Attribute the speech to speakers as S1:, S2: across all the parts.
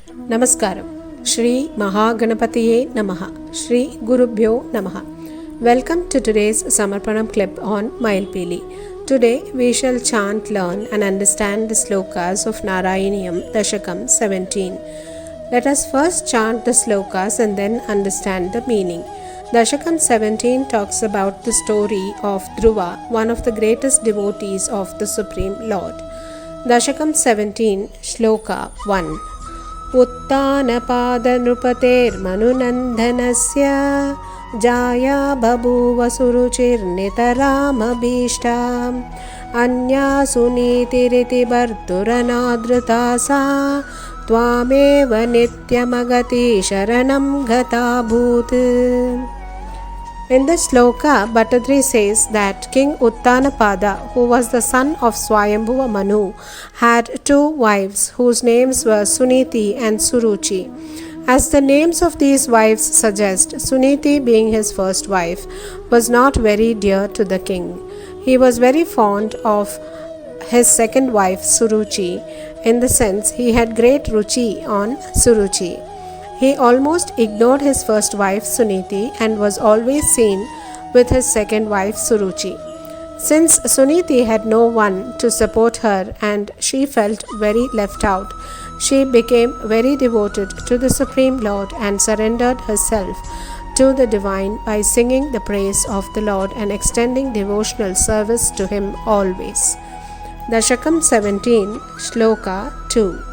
S1: Namaskaram. Shri Mahaganapatiye Namaha. Shri Gurubhyo Namaha. Welcome to today's Samarpanam clip on Mailpili. Today we shall chant, learn and understand the slokas of Narayaniyam Dashakam 17. Let us first chant the slokas and then understand the meaning. Dashakam 17 talks about the story of Dhruva, one of the greatest devotees of the Supreme Lord. Dashakam 17, Shloka 1. उत्तानपादनृपतेर्मनुनन्दनस्य जाया बभूव सुरुचिर्नितरामभीष्टाम् अन्या सुनीतिरिति भर्तुरनादृता सा त्वामेव नित्यमगति शरणं गताभूत्. In this sloka, Bhattadri says that King Uttanapada, who was the son of Swayambhuva Manu, had two wives whose names were Suniti and Suruchi. As the names of these wives suggest, Suniti, being his first wife, was not very dear to the king. He was very fond of his second wife Suruchi, in the sense he had great ruchi on Suruchi. He almost ignored his first wife Suniti and was always seen with his second wife Suruchi. Since Suniti had no one to support her and she felt very left out, she became very devoted to the Supreme Lord and surrendered herself to the divine by singing the praise of the Lord and extending devotional service to him always. Dashakam 17, Shloka 2.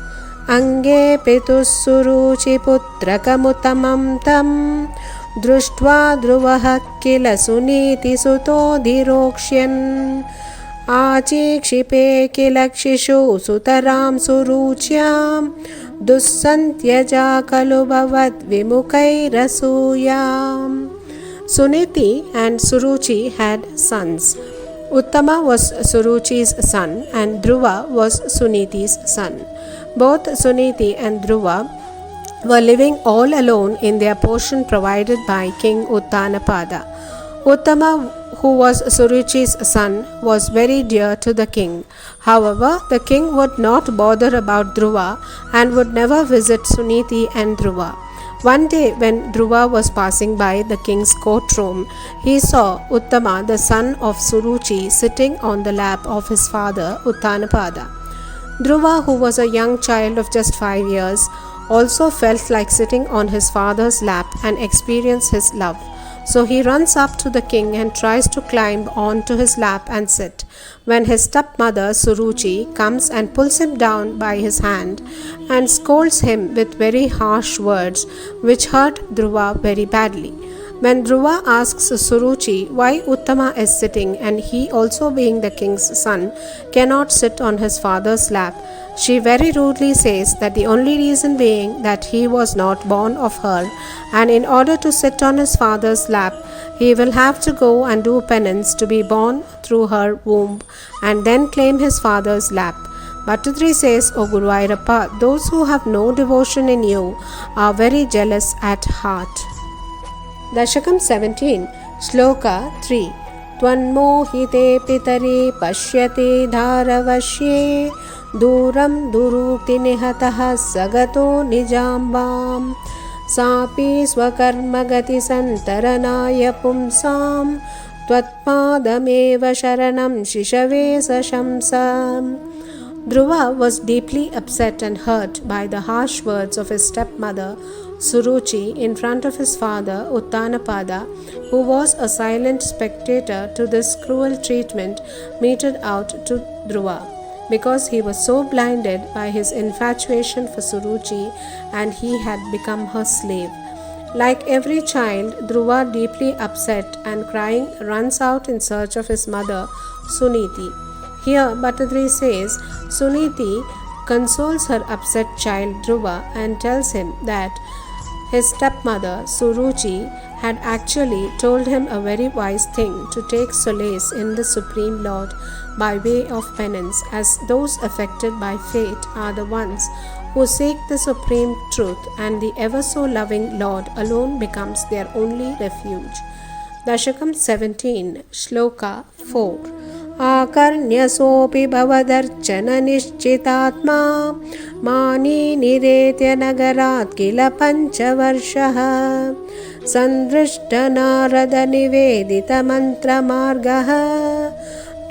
S1: Ange pitus suruchi putrakam tam drishtva dhruvaha kila suniti suto dhirokshan achikshipe kilakshishu sutaram suruchyam dussantyaja kalu bhavat vimukai rasuyam. Suniti and Suruchi had sons. Uttama was Suruchi's son and Dhruva was Suniti's son. Both Suniti and Dhruva were living all alone in their portion provided by King Uttanapada. Uttama, who was Suruchi's son, was very dear to the king. However, the king would not bother about Dhruva and would never visit Suniti and Dhruva. One day when Dhruva was passing by the king's courtroom, he saw Uttama, the son of Suruchi, sitting on the lap of his father Uttanapada. Dhruva, who was a young child of just 5 years, also felt like sitting on his father's lap and experience his love. So he runs up to the king and tries to climb onto his lap and sit, when his stepmother Suruchi comes and pulls him down by his hand and scolds him with very harsh words which hurt Dhruva very badly. When Dhruva asks Suruchi why Uttama is sitting and he, also being the king's son, cannot sit on his father's lap, she very rudely says that the only reason being that he was not born of her, and in order to sit on his father's lap, he will have to go and do penance to be born through her womb and then claim his father's lap. Bhattadri says, O Guruvayurappa, those who have no devotion in you are very jealous at heart. Dashakam 17, Shloka 3. Tvanmohite pitari pashyati dharavashye duram durukti nihataha sagato nijambam sapi swakarmagati santaranaya pumsam tvatpadameva sharanam shishave sashamsam. Dhruva was deeply upset and hurt by the harsh words of his stepmother Suruchi in front of his father Uttanapada, who was a silent spectator to this cruel treatment meted out to Dhruva, because he was so blinded by his infatuation for Suruchi and he had become her slave. Like every child, Dhruva, deeply upset and crying, runs out in search of his mother Suniti. Here Bhattadri says Suniti consoles her upset child Dhruva and tells him that his stepmother Suruchi had actually told him a very wise thing to take solace in the Supreme Lord by way of penance, as those affected by fate are the ones who seek the supreme truth, and the ever so loving Lord alone becomes their only refuge. Dashakam 17, Shloka 4. आकर्ण्यसोऽपि भवदर्चननिश्चितात्मा मानी निरेत्य नगरात् किल पञ्चवर्षः सन्दृष्टनारदनिवेदितमन्त्रमार्गः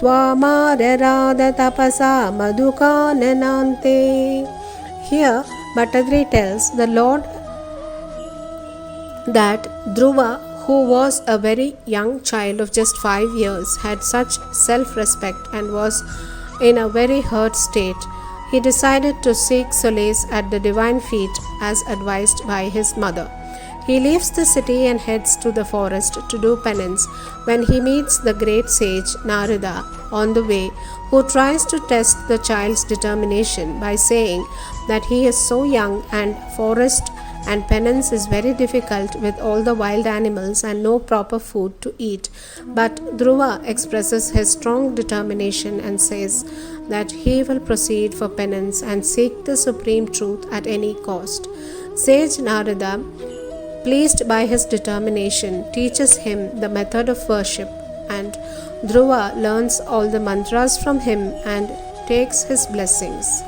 S1: त्वामारराध तपसा मधुकाननान्ते. Here Bhattadri tells the Lord that Dhruva, who was a very young child of just 5 years, had such self-respect and was in a very hurt state. He decided to seek solace at the divine feet as advised by his mother. He leaves the city and heads to the forest to do penance when he meets the great sage Narada on the way, who tries to test the child's determination by saying that he is so young and forest and penance is very difficult with all the wild animals and no proper food to eat. But Dhruva expresses his strong determination and says that he will proceed for penance and seek the supreme truth at any cost. Sage Narada, pleased by his determination, teaches him the method of worship, and Dhruva learns all the mantras from him and takes his blessings.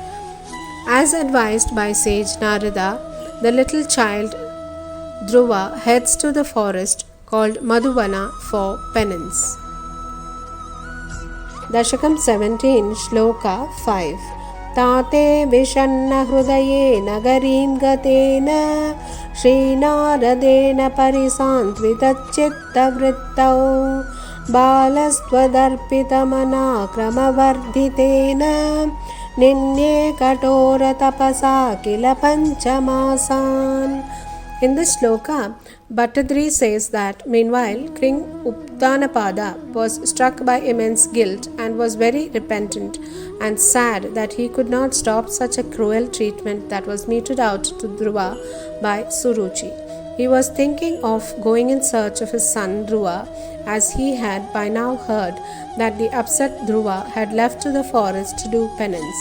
S1: As advised by Sage Narada, the little child Dhruva heads to the forest called Madhuvana for penance. Dashakam 17, Shloka 5. ताते विषण्ण हृदये नगरीं गतेन श्रीनारदेन परिसान्त्वितचित्तवृत्तौ बालस्त्वदर्पितमना क्रमवर्धितेन निन्ये कठोरतपसा किल पञ्चमासान्. In this shloka, Bhattadri says that meanwhile King Uttanapada was struck by immense guilt and was very repentant and sad that he could not stop such a cruel treatment that was meted out to Dhruva by Suruchi. He was thinking of going in search of his son Dhruva, as he had by now heard that the upset Dhruva had left to the forest to do penance.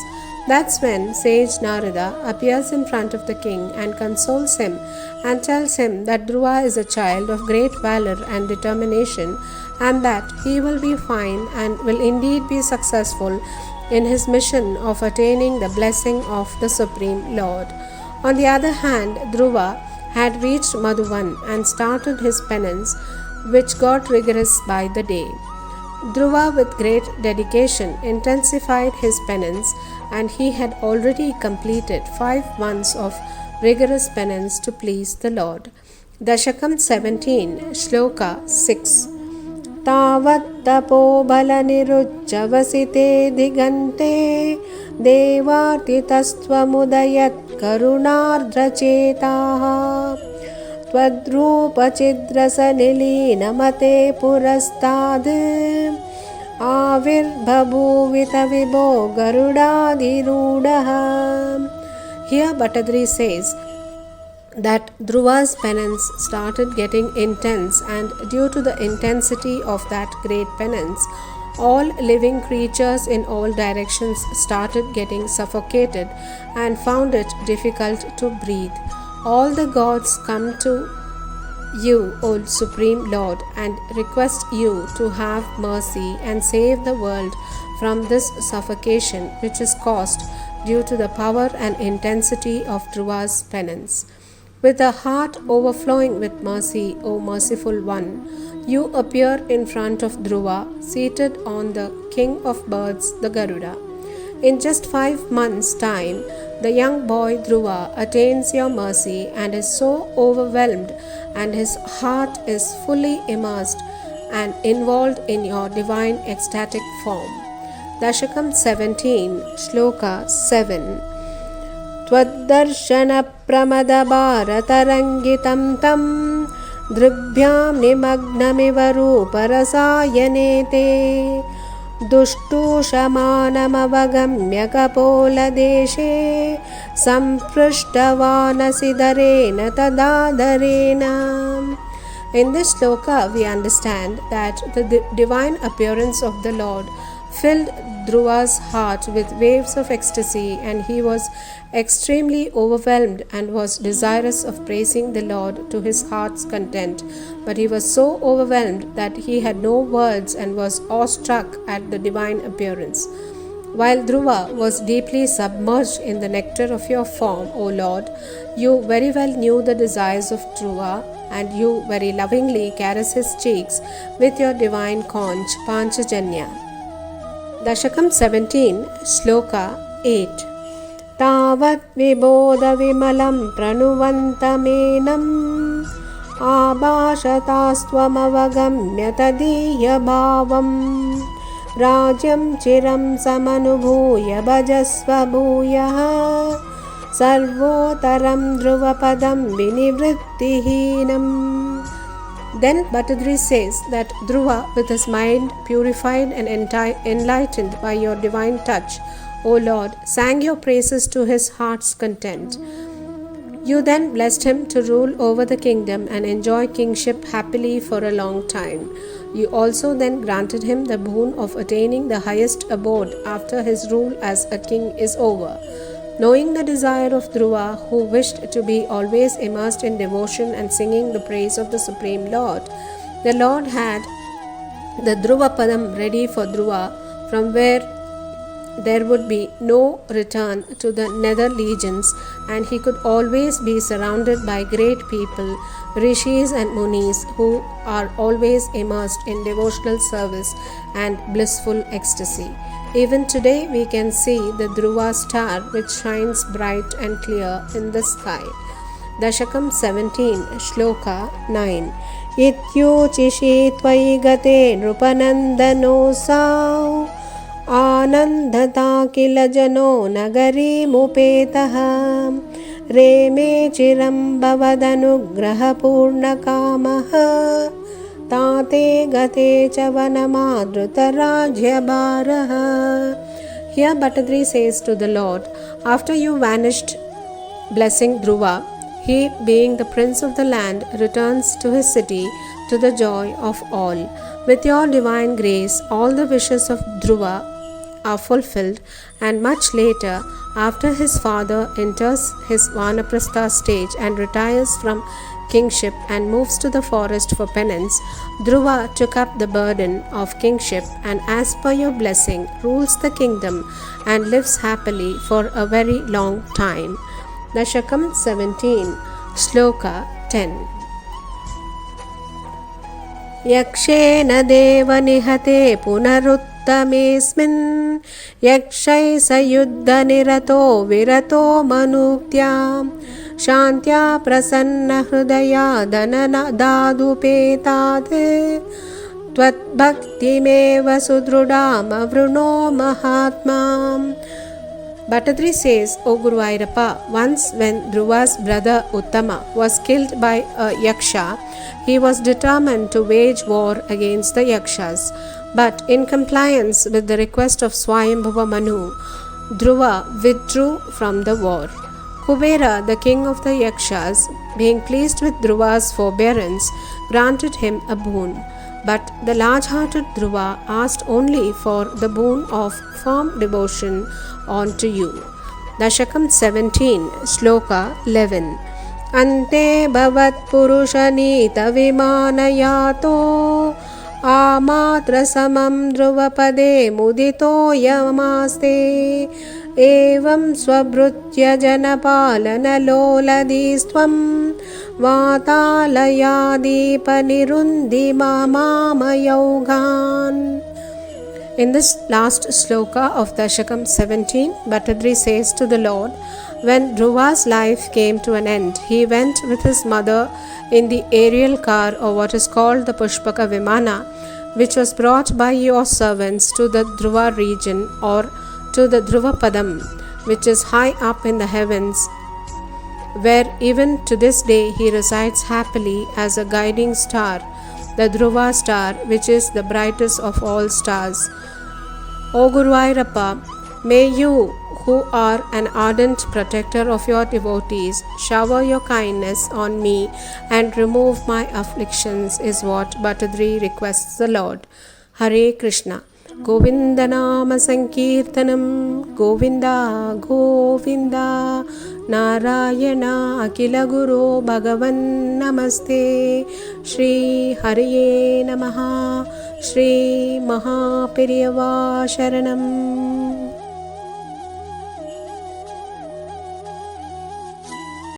S1: That's when sage Narada appears in front of the king and consoles him and tells him that Dhruva is a child of great valor and determination, and that he will be fine and will indeed be successful in his mission of attaining the blessing of the Supreme Lord. On the other hand, Dhruva had reached Madhuvan and started his penance, which got rigorous by the day. Dhruva, with great dedication, intensified his penance, and he had already completed 5 months of rigorous penance to please the Lord. Dashakam 17, Shloka 6. तावत्तपोबलनिरुच्चवसिते दिगन्ते देवार्तितस्त्वमुदयत् करुणार्द्रचेताः त्वद्रूपचिद्रसनिलीनमते पुरस्ताद् आविर्बभूवित विभो गरुडाधिरूढः. Here Bhattadri says that Dhruva's penance started getting intense, and due to the intensity of that great penance, all living creatures in all directions started getting suffocated and found it difficult to breathe. All the gods come to you, O Supreme Lord, and request you to have mercy and save the world from this suffocation which is caused due to the power and intensity of Dhruva's penance. With a heart overflowing with mercy, O merciful one, you appear in front of Dhruva, seated on the king of birds, the Garuda. In just 5 months' time, the young boy Dhruva attains your mercy and is so overwhelmed, and his heart is fully immersed and involved in your divine ecstatic form. Dashakam 17, Shloka 7. त्वद्दर्शनप्रमदभारतरङ्गितं तं दृग्भ्यां निमग्नमिव रूपरसायने ते दुष्टूषमानमवगम्य कपोलदेशे सम्पृष्टवानसिधरेण तदादरेण. In this shloka, we understand that the divine appearance of the Lord filled Dhruva's heart with waves of ecstasy, and he was extremely overwhelmed and was desirous of praising the Lord to his heart's content. But he was so overwhelmed that he had no words and was awestruck at the divine appearance. While Dhruva was deeply submerged in the nectar of your form, O Lord, you very well knew the desires of Dhruva, and you very lovingly caress his cheeks with your divine conch, Panchajanya. Dashakam 17, Shloka 8. Tavat vibodha vimalam pranuvantaменam abhashatastvamavagamya tadiya bhavam Rajyam chiram samanubhuya bhajasva bhuyah sarvotaram dhruvapadam vinivrittihinam. Then Bhattadri says that Dhruva, with his mind purified and enlightened by your divine touch, O Lord, sang your praises to his heart's content. You then blessed him to rule over the kingdom and enjoy kingship happily for a long time. You also then granted him the boon of attaining the highest abode after his rule as a king is over. Knowing the desire of Dhruva, who wished to be always immersed in devotion and singing the praise of the Supreme Lord, the Lord had the Dhruvapadam ready for Dhruva, from where there would be no return to the nether regions, and he could always be surrounded by great people, rishis and munis, who are always immersed in devotional service and blissful ecstasy. Even today we can see the Dhruva star which shines bright and clear in the sky. Dashakam 17, Shloka 9. Ityochishi tvai gate nrupanandanosau anandata kila jano nagari mupetaha reme chiram bhavadanugraha purna kamaha tate gate chavanamadrutarajya bharaha. Here Bhattadri says to the Lord, after you vanished, blessing Dhruva, he, being the prince of the land, returns to his city to the joy of all. With your divine grace, all the wishes of Dhruva are fulfilled, and much later, after his father enters his Vanaprastha stage and retires from kingship and moves to the forest for penance, Dhruva took up the burden of kingship and, as per your blessing, rules the kingdom and lives happily for a very long time. Dashakam 17, Shloka 10. Yakshena deva nihate punaruttamesmin yakshai sayuddha nirato virato manuktya shantya prasanna hrudaya dhanana dadupetate tvat bhaktimeva sudrudam avruno mahatmam. Bhattadri says, O Guru Ayyappa, once when Dhruva's brother Uttama was killed by a Yaksha, he was determined to wage war against the Yakshas. But in compliance with the request of Swayambhuva Manu, Dhruva withdrew from the war. Kubera, the king of the Yakshas, being pleased with Dhruva's forbearance, granted him a boon. But the large-hearted Dhruva asked only for the boon of firm devotion unto you. Dashakam 17, Shloka 11. Ante bhavat purushanita vimanayato amatra samam dhruvapade mudito yamaste evam swabrutya janapalana loladistvam vatalayadipa nirundi mamamayaugan. In this last shloka of Dashakam 17, Bhattadri says to the Lord, when Dhruva's life came to an end, he went with his mother in the aerial car, or what is called the Pushpaka Vimana, which was brought by your servants to the Dhruva region, or to the Dhruvapadam, which is high up in the heavens, where even to this day he resides happily as a guiding star, the Dhruva star, which is the brightest of all stars. O Guru Ayyappa, may you, who are an ardent protector of your devotees, shower your kindness on me and remove my afflictions, is what Bhattadri requests the Lord. Hare Krishna. गोविन्दनामसङ्कीर्तनं Govind Govind Narayan अखिलगुरो भगवन् नमस्ते श्री हरये नमः श्री महापेरियवा शरणम्